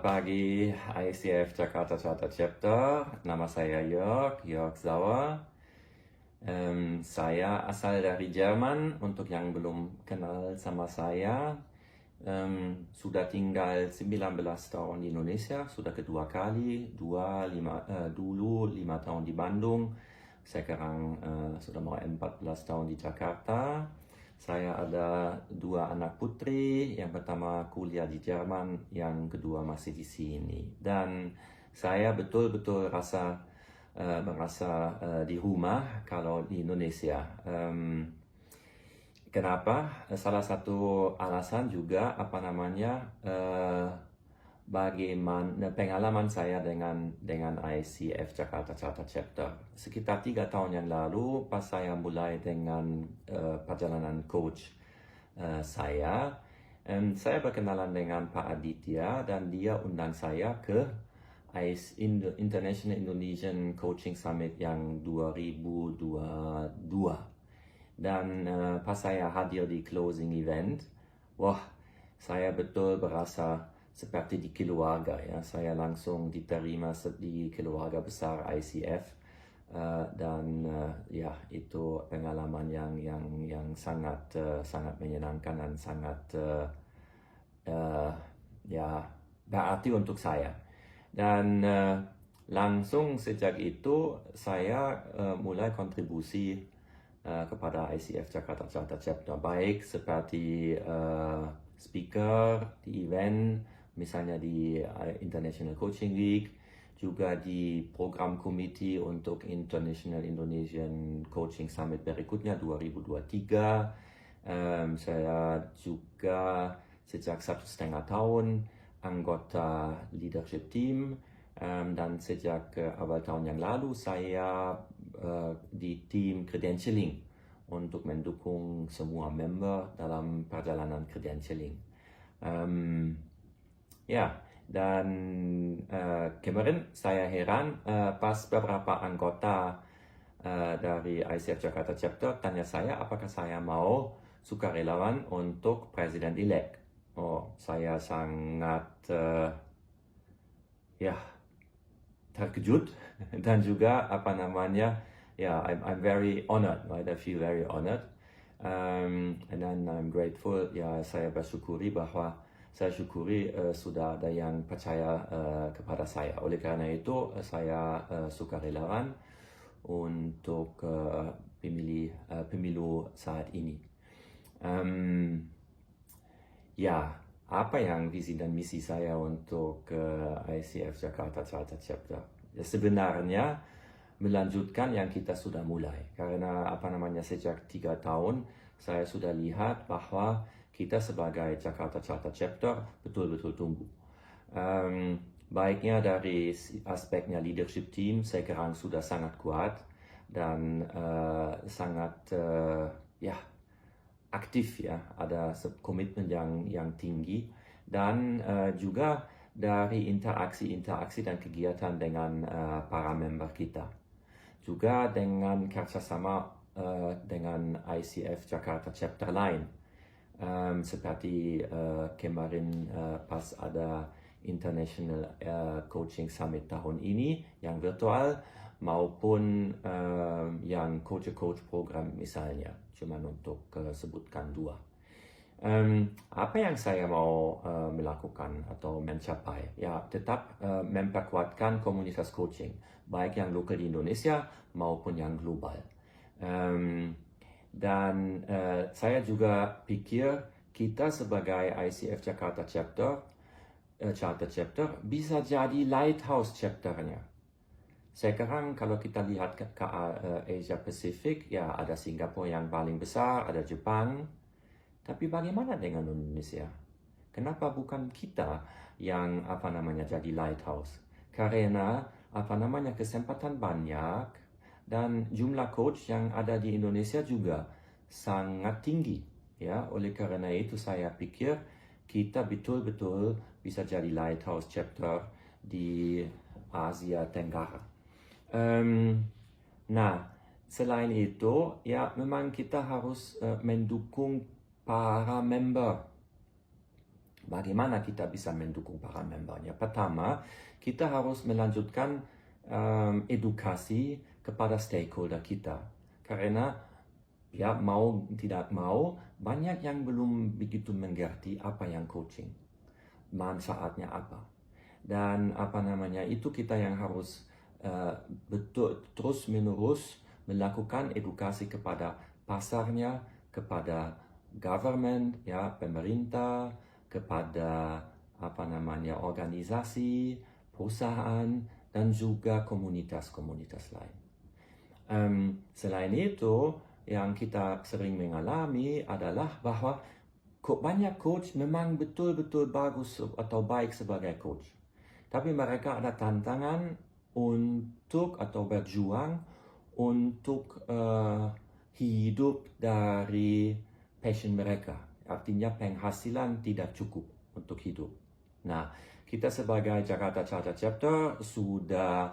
pagi ICF Jakarta Charter Chapter. Nama saya Jörg Sauer. Saya asal dari Jerman. Untuk yang belum kenal sama saya, sudah tinggal 19 tahun di Indonesia, sudah kedua kali, dulu 5 tahun di Bandung, sekarang sudah mau 14 tahun di Jakarta. Saya ada 2 anak putri, yang pertama kuliah di Jerman, yang kedua masih di sini. Dan saya betul-betul merasa di rumah kalau di Indonesia. Kenapa? Salah satu alasan juga bagaimana pengalaman saya dengan ICF Jakarta Charter Chapter. Sekitar 3 tahun yang lalu, pas saya mulai dengan perjalanan coach saya berkenalan dengan Pak Aditya dan dia undang saya ke International Indonesian Coaching Summit yang 2022. Dan pas saya hadir di closing event, wah, saya betul berasa seperti di keluarga ya. Saya langsung diterima di keluarga besar ICF dan ya, itu pengalaman yang sangat menyenangkan dan sangat ya, berarti untuk saya. Dan langsung sejak itu saya mulai kontribusi kepada ICF Jakarta Charter Chapter, baik seperti speaker di event, misalnya di International Coaching Week, juga di program committee untuk International Indonesian Coaching Summit berikutnya 2023. Saya juga sejak 1,5 tahun anggota leadership team, dan sejak awal tahun yang lalu saya di tim credentialing untuk mendukung semua member dalam perjalanan credentialing. Ya, dan kemarin saya heran pas beberapa anggota dari ICF Jakarta Chapter tanya saya apakah saya mau sukarelawan untuk Presiden-elect. Oh, saya sangat terkejut dan juga I'm very honored, right? I feel very honored, and then I'm grateful. Ya, saya bersyukuri bahwa sudah ada yang percaya kepada saya. Oleh karena itu saya sukarelawan untuk pemilu saat ini. Ya, apa yang visi dan misi saya untuk ICF Jakarta Charter Chapter? Ya, sebenarnya melanjutkan yang kita sudah mulai. Karena sejak 3 tahun saya sudah lihat bahwa kita sebagai Jakarta Charter Chapter betul-betul tumbuh. Baiknya dari aspeknya leadership team, sekarang sudah sangat kuat dan sangat aktif ya, ada komitmen yang tinggi, dan juga dari interaksi dan kegiatan dengan para member kita. Juga dengan kerjasama dengan ICF Jakarta Chapter lain. Seperti kemarin pas ada International Coaching Summit tahun ini yang virtual, maupun yang coach program misalnya, cuman untuk sebutkan 2. Apa yang saya mau melakukan atau mencapai? Ya, tetap memperkuatkan komunitas coaching, baik yang lokal di Indonesia maupun yang global. Dan saya juga pikir kita sebagai ICF Jakarta Charter Chapter bisa jadi lighthouse chapternya. Sekarang kalau kita lihat ke Asia Pasifik, ya ada Singapura yang paling besar, ada Jepang. Tapi bagaimana dengan Indonesia? Kenapa bukan kita yang jadi lighthouse? Karena kesempatan banyak dan jumlah coach yang ada di Indonesia juga sangat tinggi. Ya, oleh karena itu saya pikir kita betul-betul bisa jadi lighthouse chapter di Asia Tenggara. Nah, selain itu, ya memang kita harus mendukung para member. Bagaimana kita bisa mendukung para membernya? Pertama, kita harus melanjutkan edukasi kepada stakeholder kita. Karena ya mau tidak mau, banyak yang belum begitu mengerti apa yang coaching, manfaatnya apa. Dan itu kita yang harus betul terus menerus melakukan edukasi kepada pasarnya, kepada government, ya pemerintah, kepada organisasi, perusahaan, dan juga komunitas-komunitas lain. Selain itu, yang kita sering mengalami adalah bahwa banyak coach memang betul-betul bagus atau baik sebagai coach. Tapi mereka ada tantangan untuk atau berjuang untuk hidup dari passion mereka. Artinya penghasilan tidak cukup untuk hidup. Nah, kita sebagai Jakarta Charter Chapter sudah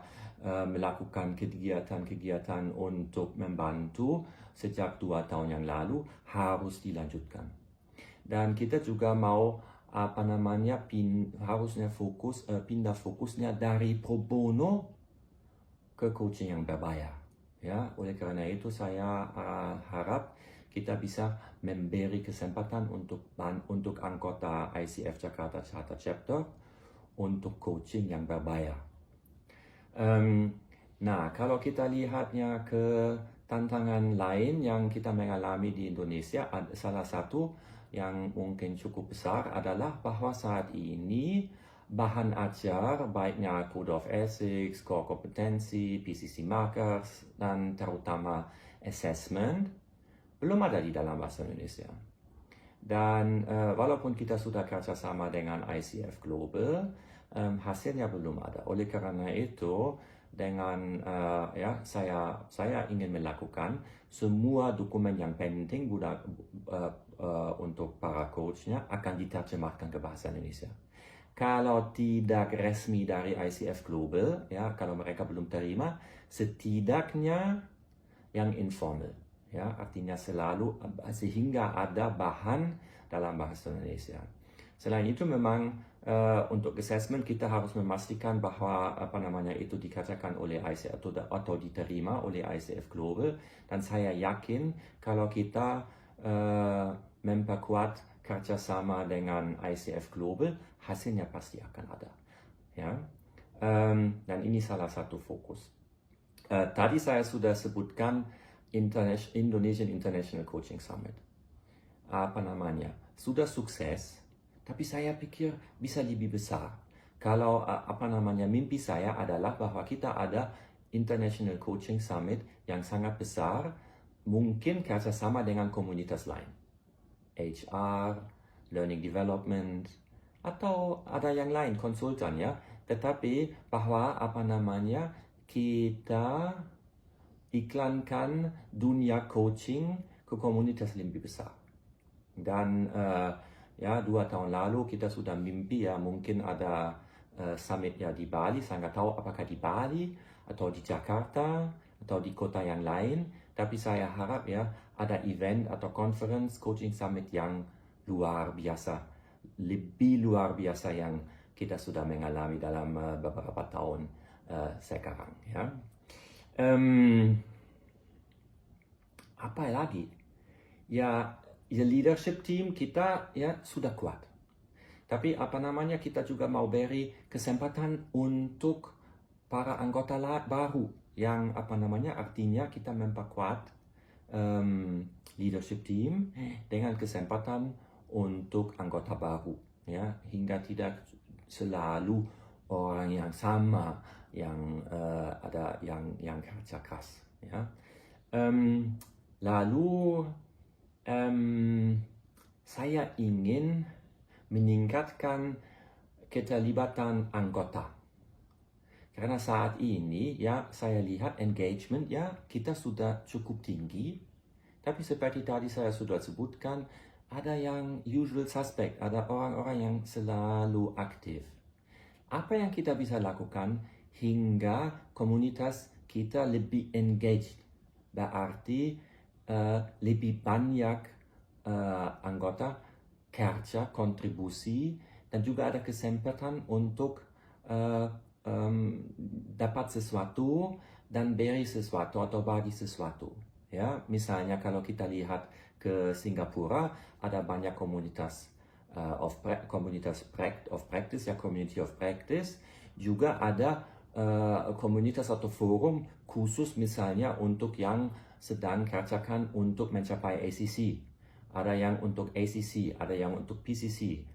melakukan kegiatan-kegiatan untuk membantu sejak 2 tahun yang lalu, harus dilanjutkan. Dan kita juga mau harusnya pindah fokusnya dari pro bono ke coaching yang berbayar. Ya, oleh karena itu saya harap kita bisa memberi kesempatan untuk anggota ICF Jakarta Charter Chapter untuk coaching yang berbayar. Nah, kalau kita lihatnya ke tantangan lain yang kita mengalami di Indonesia, salah satu yang mungkin cukup besar adalah bahwa saat ini bahan ajar, baiknya Code of Ethics, Core Kompetensi, PCC Markers, dan terutama Assessment, belum ada di dalam bahasa Indonesia. Dan walaupun kita sudah kerjasama dengan ICF Global, hasilnya belum ada. Oleh karena itu, dengan saya ingin melakukan semua dokumen yang penting untuk para coachnya akan diterjemahkan ke bahasa Indonesia. Kalau tidak resmi dari ICF Global, ya, kalau mereka belum terima, setidaknya yang informal, ya, artinya sehingga ada bahan dalam bahasa Indonesia. Selain itu memang untuk assessment kita harus memastikan bahwa itu dikerjakan oleh ICF atau diterima oleh ICF Global, dan saya yakin kalau kita memperkuat kerjasama dengan ICF Global, hasilnya pasti akan ada. Ya, dan ini salah satu fokus. Tadi saya sudah sebutkan Indonesian International Coaching Summit. Sudah sukses, tapi saya pikir bisa lebih besar. Kalau mimpi saya adalah bahwa kita ada International Coaching Summit yang sangat besar, mungkin kerjasama dengan komunitas lain, HR, Learning Development, atau ada yang lain, konsultan, ya. Tetapi bahwa kita iklankan dunia coaching ke komunitas lebih besar. Dan 2 tahun lalu kita sudah mimpi, ya, mungkin ada summit ya di Bali. Saya nggak tahu apakah di Bali atau di Jakarta atau di kota yang lain, tapi saya harap ya ada event atau conference coaching summit yang luar biasa, lebih luar biasa yang kita sudah mengalami dalam beberapa tahun sekarang, ya. Apa lagi? Ya, leadership team kita ya sudah kuat. Tapi kita juga mau beri kesempatan untuk para anggota baru yang artinya kita memperkuat leadership team dengan kesempatan untuk anggota baru, ya, hingga tidak selalu orang yang sama yang ada yang kerja keras, ya. Lalu saya ingin meningkatkan keterlibatan anggota. Karena saat ini ya saya lihat engagement ya kita sudah cukup tinggi. Tapi seperti tadi saya sudah sebutkan, ada yang usual suspect, ada orang-orang yang selalu aktif. Apa yang kita bisa lakukan hingga komunitas kita lebih engaged? Berarti lebih banyak anggota kerja, kontribusi, dan juga ada kesempatan untuk dapat sesuatu dan beri sesuatu atau bagi sesuatu. Ya, misalnya kalau kita lihat ke Singapura, ada banyak komunitas of practice, ya, community of practice. Juga ada komunitas atau forum khusus misalnya untuk yang sedang kerjakan untuk mencapai ACC. Ada yang untuk ACC, ada yang untuk PCC.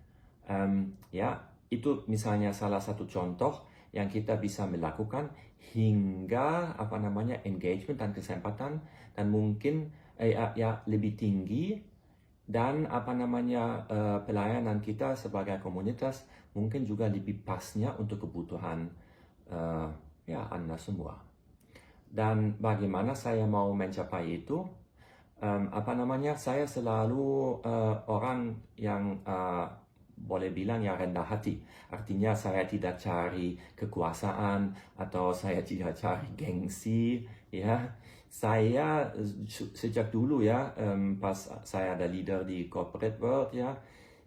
Ya, itu misalnya salah satu contoh yang kita bisa melakukan hingga engagement dan kesempatan dan mungkin lebih tinggi, dan pelayanan kita sebagai komunitas mungkin juga lebih pasnya untuk kebutuhan Anda semua. Dan bagaimana saya mau mencapai itu? Saya selalu orang yang boleh bilang ya rendah hati. Artinya saya tidak cari kekuasaan atau saya tidak cari gengsi, ya. Saya sejak dulu ya, pas saya ada leader di corporate world ya,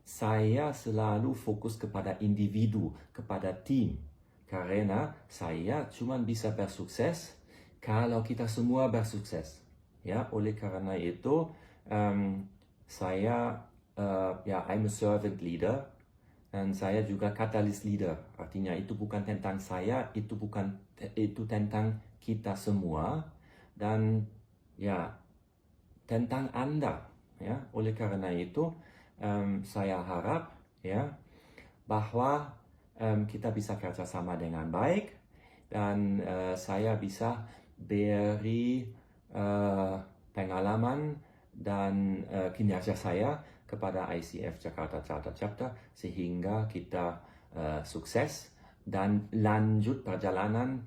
saya selalu fokus kepada individu, kepada tim. Karena saya cuma bisa bersukses kalau kita semua bersukses. Ya, oleh karena itu saya I'm a servant leader dan saya juga catalyst leader. Artinya itu bukan tentang saya, itu tentang kita semua dan ya tentang Anda. Ya, oleh karena itu saya harap ya bahwa kita bisa kerjasama dengan baik dan saya bisa beri pengalaman dan kinerja saya kepada ICF Jakarta Charter Chapter sehingga kita sukses dan lanjut perjalanan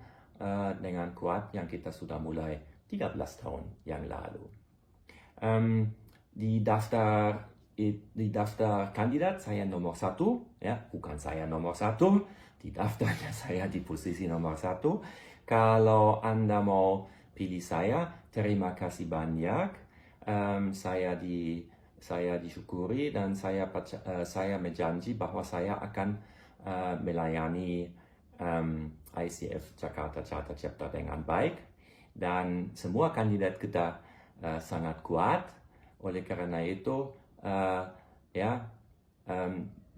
dengan kuat yang kita sudah mulai 13 tahun yang lalu. Di daftar kandidat saya nomor 1, ya, bukan saya nomor 1, di daftarnya saya di posisi nomor 1. Kalau Anda mau pilih saya, terima kasih banyak. Saya disyukuri dan saya menjanji bahwa saya akan melayani ICF Jakarta Charter Chapter dengan baik, dan semua kandidat kita sangat kuat. Oleh karena itu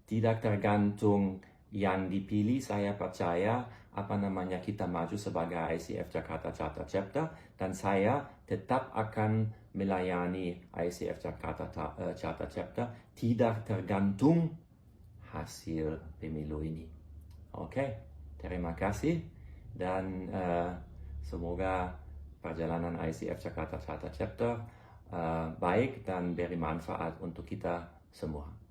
tidak tergantung yang dipilih, saya percaya kita maju sebagai ICF Jakarta Charter Chapter dan saya tetap akan melayani ICF Jakarta Charter Chapter tidak tergantung hasil pemilu ini. Oke, terima kasih dan semoga perjalanan ICF Jakarta Charter Chapter baik dan beri manfaat untuk kita semua.